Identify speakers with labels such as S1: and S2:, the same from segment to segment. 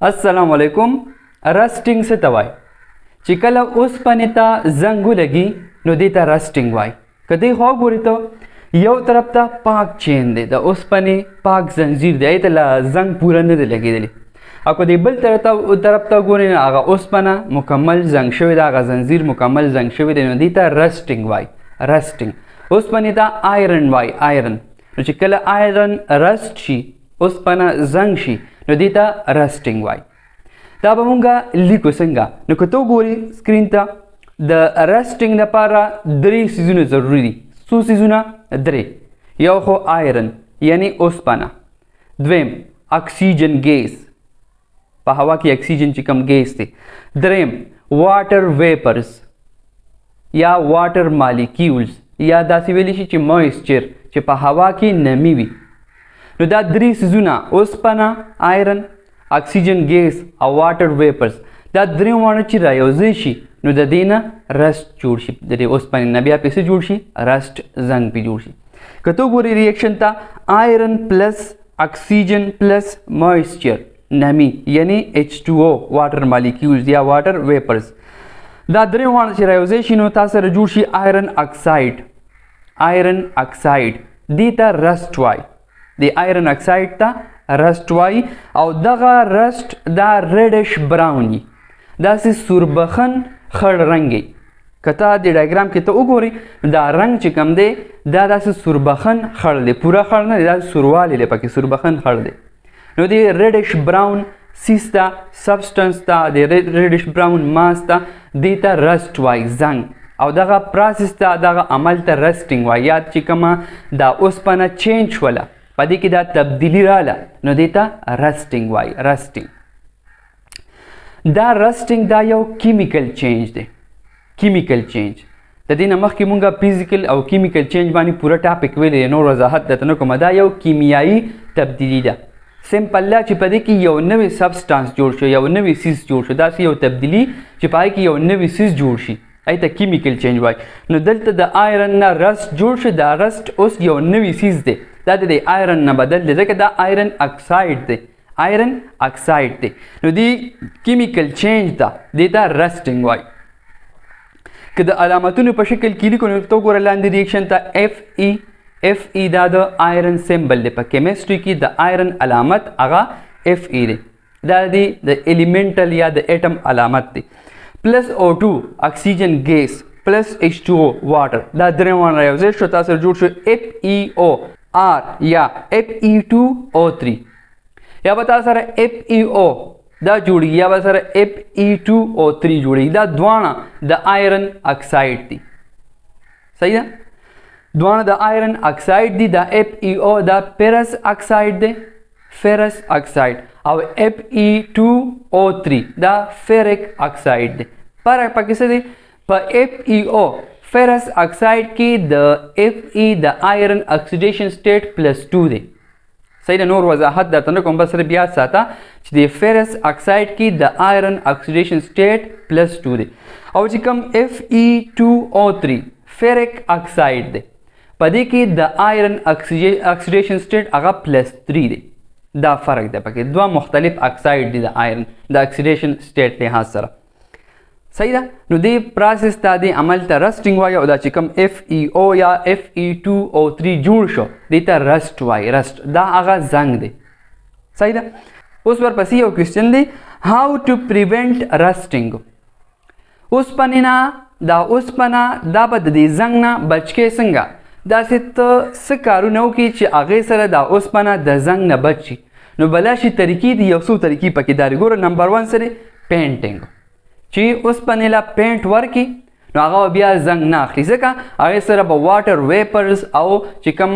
S1: السلام علیکم. رسټینګ څه ته وایي؟ چې کله اوسپنې ته زنګ ولګي نو دې ته رسټینګ وایي. که دې خوا وګورې ته یو طرف ته پاک چین دی، د اوسپنې پاک زنځیر دی، هغې ته لا زنګ پوره نه دی لګېدلی. او که دې بل طرف ته وګورې نو هغه اوسپنه مکمل زنګ شوې ده، هغه زنځیر مکمل زنګ شوی دی، نو دې ته رسټینګ وایي. رسټینګ. اوسپنې ته آیرن وایي. آیرن. نو چې کله آیرن رسټ شي، اوسپنه زنګ شي، نو دې ته رسټینګ وایي. دا به مونږ لیکو څنګه؟ نو که ته وګورې سکرین ته، د رسټینګ لپاره درې څیزونه ضروري دي. څو څیزونه؟ درې. یو خو آیرن یعنی اوسپنه، دویم اکسیجن ګیس، په هوا کې اکسیجن چې کوم ګیس دی، دریم واټر ویپرز یا واټر مالیکیولز یا داسې ویلی شي چې مویسچر چې په هوا کې نمی وي. نو دا درې څیزونه اوسپنه، آیرن، اکسیجن ګیس او واټر ویپرز، دا درې واړه چې رایوځای شي نو د دې نه رسټ جوړ شي. د دې اوسپنې نه بیا پې څه جوړ شي؟ رسټ زنګ پې جوړ شي. که ته وګورې ریاکشن ته، آیرن پلس اکسیجن پلس مویسچر نمی یعنی H2O واټر مالیکیولز یا واټر ویپرز، دا درې واړه چې رایوځای شي نو تاسو سره جوړ شي آیرن اکساید. آیرن اکساید دې ته رسټ وایي. د آیرن اکساید ته رسټ وایي. او دغه رسټ دا ریډش براون وي، داسې سوربخن خړ رنګ وي. که ته د ډایګرام کې ته وګورې دا رنګ چې کوم دی دا داسې سوربخن خړ دی، پوره خړ نه دی، داسې سوروالی دی پکې، سوربخن خړ دی. نو د ریډش براون سیس ته، سبسټنس ته، د ریډش براون ماس ته، دې ته رسټ وایي، زنګ. او دغه پروسس ته، دغه عمل ته رسټینګ وایي. یا چې کومه دا اوسپنه چینج شوله، په دې کې دا تبدیلي راله، نو دې ته رسټینګ وایي. رسټینګ. دا رسټینګ دا یو کیمیکل چینج دی. کیمیکل چینج. د دې نه مخکې مونږ فزیکل او کیمیکل چینج باندې پوره ټاپک ویلی، نور وضاحت درته نه کومه. دا یو کیمیایي تبدیلي ده. سمپل لا چې په دې کې یو نوی سبسټانس جوړ شو، یو نوی سیز جوړ شو، داسې یو تبدیلي چې په هغې کې یو نوی سیز جوړ شي، هغې ته کیمیکل چینج وایي. نو دلته د آیرن نه رسټ جوړ شو، دا رسټ اوس یو نوی سیز دی، دا د آیرن نه بدل دی، ځکه دا آیرن اکساید دی. آیرن اکساید دی. نو دی کیمیکل چینج ده، دې ته رسټینګ وایي. که د علامتونو په شکل کې لیکو نو ته وګوره لاندې ریاکشن ته Fe. Fe دا د آیرن سمبل دی. په کیمسټري کې د آیرن علامت هغه Fe دی، دا د ایلیمنټل یا د ایټم علامت دی. پلس O2 اکسیجن ګیس پلس H2O واټر، دا درې واړه یوځای شو، تاسو جوړ شو FeOR یا Fe2O3. یا به تاسو سره FeO دا جوړي، یا به سره Fe2O3 جوړي. دا دواړه د آیرن اکساید دي. صحیح ده؟ دواړه د آیرن اکساید دي. دا FeO دا فرس اکساید دی، فرس اکساید. او Fe2O3 دا فیرک اکساید دی. فرق پکې څه دی؟ په FeO فرس اکساید کې د Fe د آیرن اکسیډیشن سټیټ +2 دی. صحیح ده؟ نور وضاحت درته نه کوم، بس سره بیا ساته چې د فرس اکساید کې د آیرن اکسیډیشن سټیټ +2 دی. او چې کوم Fe2O3 فیرک اکساید دی، په دې کې د آیرن اکسیډیشن سټیټ هغه +3 دی. دا فرق دی پکې، دوه مختلف اکساید دي د آیرن د اکسیډیشن سټیټ لحاظ سره. صحیح ده؟ نو دې پروسس ته، دې عمل ته رسټینګ وایي. او دا چې کوم FeO یا Fe2O3 جوړ شو دې ته رسټ وایي. رسټ دا هغه زنګ دی. صحیح ده؟ اوس ورپسې یو کوېسچن دی، هاو ټو پریونټ رسټینګ. اوسپنې نه، دا اوسپنه دا به د دې زنګ نه بچ کې څنګه؟ داسې ته څه کارونه وکړي چې هغې سره دا اوسپنه د زنګ نه بچ شي. نو بلاشي طریقې دي، یو څو طریقې پکې دا ګوره. نمبر 1 سره پینټینګ، چې اوسپنې له پینټ ورکړي نو هغه بیا زنګ نه اخلي، ځکه هغې سره به واټر ویپرز او چې کوم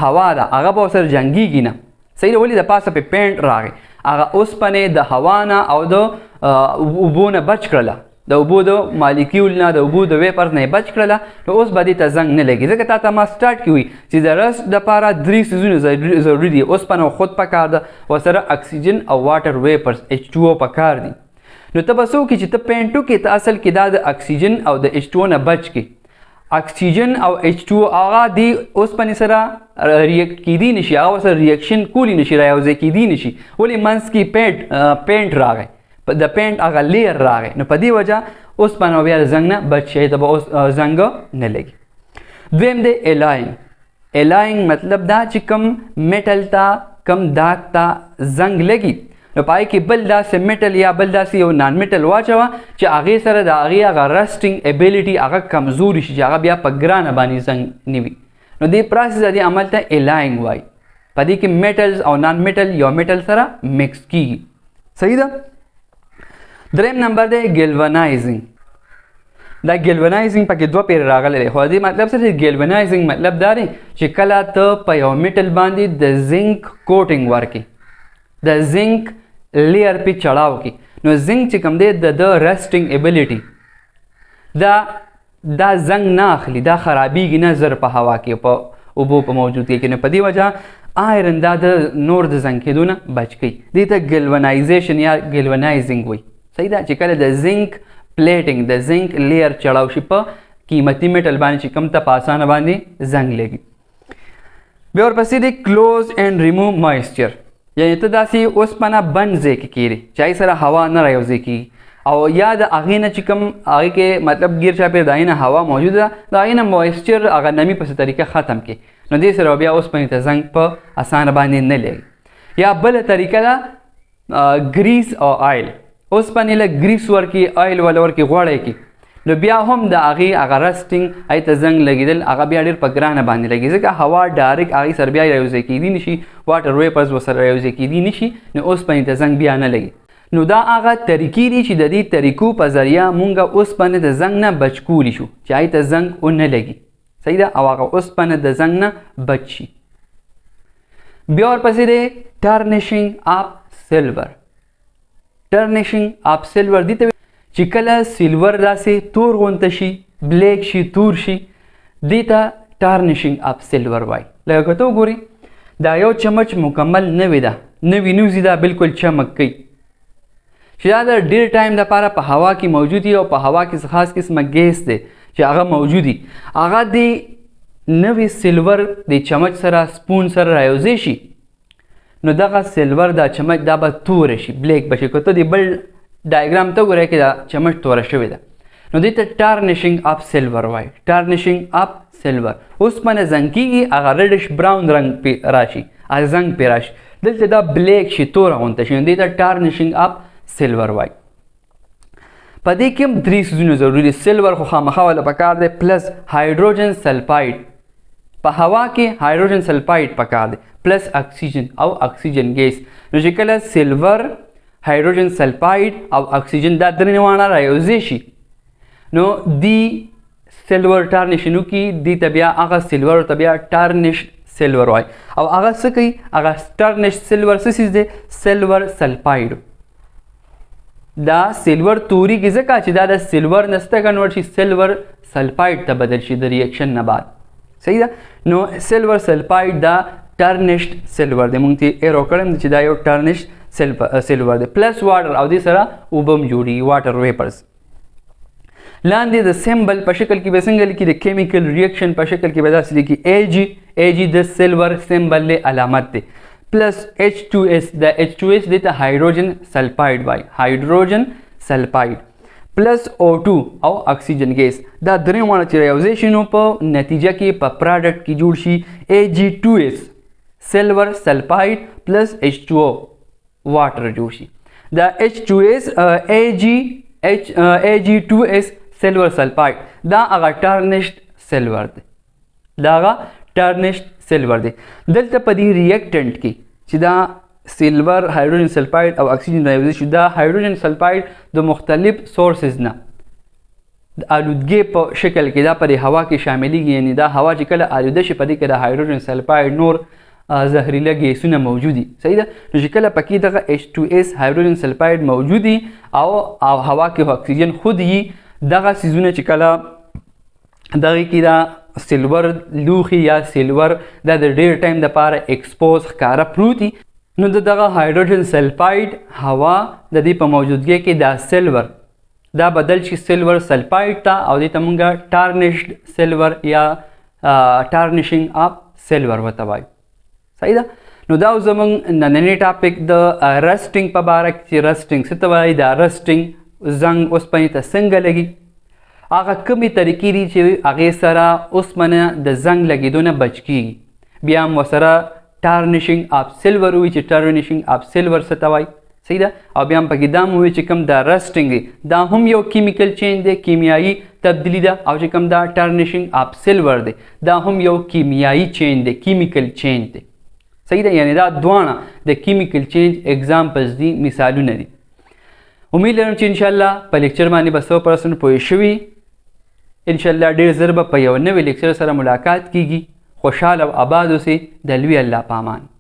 S1: هوا ده هغه به ورسره جنګېږي نه. صحیح ده؟ ولې د پاسه پې پینټ راغی، هغه اوسپنې د هوا نه او د اوبو نه بچ کړله، د اوبو د مالیکیول نه، د اوبو د ویپرز نه یې بچ کړله. نو اوس به دې ته زنګ نه لګي، ځکه تا ته ما سټارټ کې وي چې د رسټ دپاره درې څیزونه ضروري دي. اوسپنه خود پکار ده، ورسره اکسیجن او واټر ویپرز H2O پکار دي. نو ته به څه وکړي چې ته پینټ وکړې، ته اصل کې دا د اکسیجن او د H2O نه بچ کړي. اکسیجن او H2O هغه د اوسپنې سره ریاکټ کیدی نشي، هغه سره ریاکشن کولی نشي، رايوځای کیدی نشي. ولې منځ کې پینټ راغی، د پینټ هغه لیر راغی، نو په دې وجه اوسپنه بیا د زنګ نه بچ شي، ته به زنګ نه لګي. دویم دی الاینګ مطلب دا چې کم میټل ته کم داغ ته زنګ لګي، نو پای کې بل داسې میټل یا بل داسې یو نان میټل واچوه چې هغې سره د هغې هغه رسټینګ ایبیلیټي هغه کمزوري شي، چې هغه بیا په ګرانه باندې زنګ نه وي. نو دې پروسس د دې عمل ته الاینګ وایي. په دې کې میټلز او نان میټل یو میټل سره مکس کیږي. صحیح ده. دریم نمبر دی ګلونایزینګ. دا ګلونایزینګ پکې دوه پیرې راغلی دی، خو د دې مطلب څه دی؟ ګلونایزینګ مطلب دا دی چې کله ته په یو میټل باندې د زنک کوټینګ ورکې، د زنک لیر پې چړاو کې، نو زنک چې کوم دی د رسټینګ ایبیلیټي دا زنګ نه اخلي، دا خرابېږي نه زر په هوا کې په اوبو په موجودګۍ کې. نو په دې وجه آیرن دا د نور د زنګ کېدو نه بچ کوي. دې ته ګلونایزیشن یا ګلونایزینګ وایي. صحیح ده. چې کله د زنک پلیټینګ د زنک لیر چړاو شي په قیمتي میټل باندې چې کوم ته په اسانه باندې زنګ لګي. بیا ورپسې دی کلوز اینډ ریموو مویسچر، یعنې ته داسې اوسپنه بند ځای کې کیږي چې هغې سره هوا نه رایوځای کېږي، او یا د هغې نه چې کوم هغې کې مطلب ګیر چاپېر د هغې نه هوا موجوده ده، د هغې نه مویسچر هغه نمي په څه طریقه ختم کړي، نو دې سره بیا اوسپنې ته زنګ په اسانه باندې نه لګي. یا بله طریقه ده ګریس او آیل. اوسپنې له ګریس ورکړي، آیل وله ورکړي، غوړی کړي، نو بیا هم د هغې هغه رسټینګ هغې ته زنګ لګېدل هغه بیا ډېر په ګرانه باندې لګي، ځکه هوا ډایرکټ هغې سره بیا رایوځای کېدی نشي، واټر ویپرز ورسره رایوځای کېدی نشي، نو اوسپنې ته زنګ بیا نه لګي. نو دا هغه طریقې دي چې د دې طریقو په ذریعه مونږ اوسپنې د زنګ نه بچ کولی شو چې هغې ته زنګ ونه لګي. صحیح ده. او هغه اوسپنه د زنګ نه بچ شي. بیا ورپسې دی ټرنشینګ اف سلور. ټرنشینګ اف سلور دې ته چې کله سلور داسې تور غونته شي، بلیک شي، تور شي، دې ته ټرنشینګ اف سلور وایي. لکه که ته وګورې دا یو چمچ مکمل نوې ده، نوې نوزي ده، بالکل چمک کوي، چې دا د ډېر ټایم دپاره په هوا کې موجود وي، او په هوا کې خاص قسمه ګیس دی چې هغه موجود وي، هغه د نوې سلور د چمچ سره سپون سره رایوځای شي، نو دغه سلور دا چمچ دا به توره شي، بلیک به شي. که ته د بل ډایګرام ته وګورئ کې دا چمچ توره شوې ده، نو دې ته ټرنشینګ اف سلور وایي. ټرنشینګ اف سلور. اوسپنه زنګ کېږي، هغه ریډش براون رنګ پې راشي، هغه زنګ پې راشي، دلته دا بلیک شي، توره غونته شي، نو دې ته ټرنشینګ اف سلور وایي. په دې کې هم درې څیزونه ضروري دي. سلور خو خامخا والا پکار دی، پلس هایډروجن سلفاید، په هوا کې هایډروجن سلفاید پکار دی، پلس اکسیجن او اکسیجن ګیس. نو چې کله سلور، هایډروجن سلفاید او اکسیجن دا درې واړه رایوځای شي، نو دی سلور ټرنشن وکړي، دې ته بیا هغه سلور ته بیا ټرنش سلور وایي. او هغه څه کوي؟ هغه ټرنش سلور څه څیز دی؟ سلور سلفاید. دا سلور توري کې ځکه چې دا د سلور نه څه کنورټ شي، سلور سلفاید ته بدل شي د ریاکشن نه بعد. صحیح ده. نو سلور سلفاید دا ټرنشډ سلور دی، مونږ ته ایرو کړم چې دا یو ټرنشډ سلور دی، پلس واټر، او دې سره اوبه هم جوړېږي، واټر ویپرز. لاندې د سمبل په شکل کې به څنګه لیکي؟ د کیمیکل ریاکشن په شکل کې به داسې لیکي Ag د سلور سمبل دی، علامت دی، پلس H2S. د H2S دې ته هایډروجن سلفاید وایي، هایډروجن سلفاید، پلس O2 او اکسیجن ګیس. دا درې واړه چې رایوځای شي، نو په نتیجه کې په پراډکټ کې جوړ شي Ag2S سلور سلفاید پلس H2O واټر جوړ شي. دا H2S Ag2S سلور سلفاید دا هغه ټرنشډ سلور دی، دا هغه ټرنشډ سلور دی. دلته په دې ریاکټنټ کې چې دا سلور، هایډروجن سلفاید او اکسیجن رایوځای شي، دا هایډروجن سلفاید د مختلف سورسز نه د آلودګۍ په شکل کې دا په دې هوا کې شاملېږي، یعنې دا هوا چې کله آلوده شي په دې کې د هایډروجن سلفاید نور زهریله ګیسونه موجود دي. صحیح ده. نو چې کله پکې دغه H2S هایډروجن سلفاید موجود دي او هوا کې اکسیجن خود یي، دغه څیزونه چې کله دغه کې دا سلور لوښي یا سلور دا د ډېر ټایم دپاره ایکسپوز ښکاره پروت دي، نو د دغه هایډروجن سلفاید هوا د دې په موجودګۍ کې دا سلور دا بدل شي سیلور سلفاید ته او دې ته مونږ ټارنشډ سیلور یا ټارنشینګ اف سیلور ورته وایو. صحیح ده. نو دا زمونږ نننی ټاپک د رسټینګ په باره کې چې رسټینګ څه ته وایي، دا رسټینګ زنګ اوسپنې ته څنګه لګي، هغه کومې طریقې دي چې هغې سره اوسپنه د زنګ لګېدو نه بچ کېږي. بیا هم ورسره ټارنشینګ اف سیلور وایي چې ټارنشینګ اف سیلور څه ته وایي. صحیح ده. او بیا هم پکې دا هم وایي چې کوم دا رسټینګ دی دا هم یو کیمیکل چینج دی، کیمیایي تبدیلی ده، او چې کوم دا ټارنشینګ اف سیلور دی دا هم یو کیمیایي چینج دی، کیمیکل چینج دی. صحیح ده. یعنی دا دواړه د کیمیکل چینج اگزامپلز دي، مثالونه دي. امید لرم چې انشاءالله په لیکچر باندې به 100% پوه شوي. انشاءالله ډېر ژر به په یو نوي لیکچر سره ملاقات کیږي. خوشحال او آباد اوسئ. د لوی الله په امان.